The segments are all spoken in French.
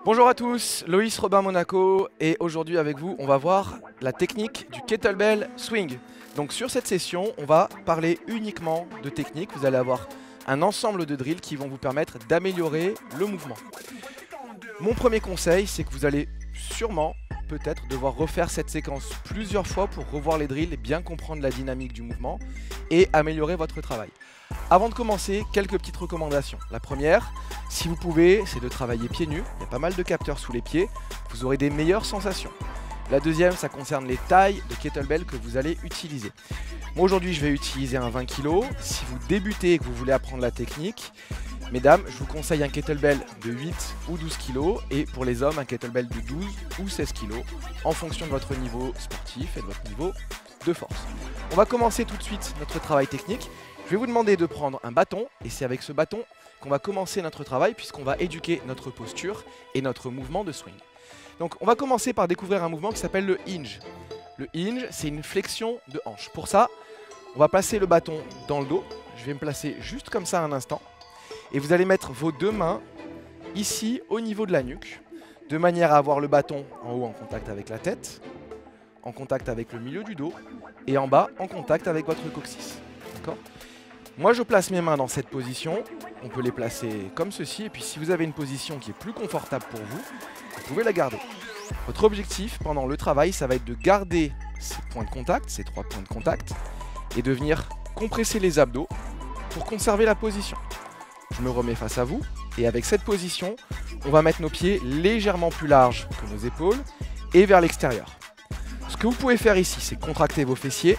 Bonjour à tous, Loïs Robin Monaco et aujourd'hui avec vous on va voir la technique du kettlebell swing. Donc sur cette session on va parler uniquement de technique, vous allez avoir un ensemble de drills qui vont vous permettre d'améliorer le mouvement. Mon premier conseil c'est que vous allez sûrement peut-être devoir refaire cette séquence plusieurs fois pour revoir les drills et bien comprendre la dynamique du mouvement et améliorer votre travail. Avant de commencer, quelques petites recommandations. La première, si vous pouvez, c'est de travailler pieds nus. Il y a pas mal de capteurs sous les pieds, vous aurez des meilleures sensations. La deuxième, ça concerne les tailles de kettlebell que vous allez utiliser. Moi aujourd'hui, je vais utiliser un 20 kg. Si vous débutez et que vous voulez apprendre la technique, mesdames, je vous conseille un kettlebell de 8 ou 12 kg et pour les hommes, un kettlebell de 12 ou 16 kg en fonction de votre niveau sportif et de votre niveau de force. On va commencer tout de suite notre travail technique. Je vais vous demander de prendre un bâton et c'est avec ce bâton qu'on va commencer notre travail puisqu'on va éduquer notre posture et notre mouvement de swing. Donc on va commencer par découvrir un mouvement qui s'appelle le hinge. Le hinge, c'est une flexion de hanche. Pour ça, on va placer le bâton dans le dos. Je vais me placer juste comme ça un instant. Et vous allez mettre vos deux mains ici au niveau de la nuque, de manière à avoir le bâton en haut en contact avec la tête, en contact avec le milieu du dos et en bas en contact avec votre coccyx. D'accord ? Moi je place mes mains dans cette position, on peut les placer comme ceci et puis si vous avez une position qui est plus confortable pour vous, vous pouvez la garder. Votre objectif pendant le travail, ça va être de garder ces points de contact, ces trois points de contact et de venir compresser les abdos pour conserver la position. Je me remets face à vous et avec cette position, on va mettre nos pieds légèrement plus larges que nos épaules et vers l'extérieur. Ce que vous pouvez faire ici, c'est contracter vos fessiers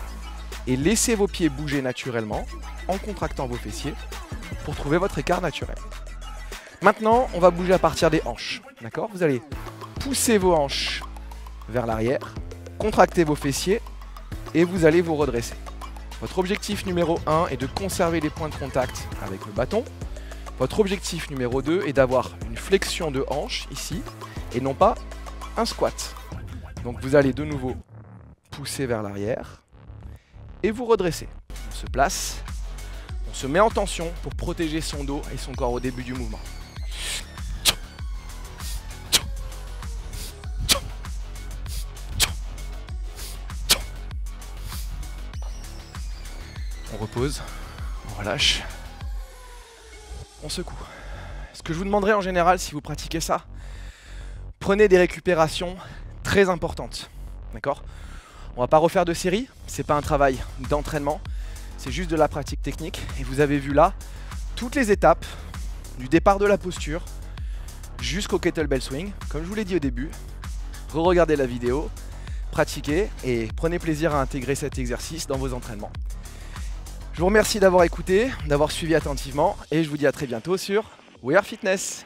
et laisser vos pieds bouger naturellement en contractant vos fessiers pour trouver votre écart naturel. Maintenant, on va bouger à partir des hanches. D'accord ? Vous allez pousser vos hanches vers l'arrière, contracter vos fessiers et vous allez vous redresser. Votre objectif numéro 1 est de conserver les points de contact avec le bâton. Votre objectif numéro 2 est d'avoir une flexion de hanche ici et non pas un squat. Donc vous allez de nouveau pousser vers l'arrière et vous redresser. On se place, on se met en tension pour protéger son dos et son corps au début du mouvement. On repose, on relâche, on secoue. Ce que je vous demanderai en général si vous pratiquez ça, prenez des récupérations très importantes. D'accord ? On va pas refaire de série, c'est pas un travail d'entraînement, c'est juste de la pratique technique. Et vous avez vu là toutes les étapes du départ de la posture jusqu'au kettlebell swing. Comme je vous l'ai dit au début, re-regardez la vidéo, pratiquez et prenez plaisir à intégrer cet exercice dans vos entraînements. Je vous remercie d'avoir écouté, d'avoir suivi attentivement et je vous dis à très bientôt sur We Are Fitness.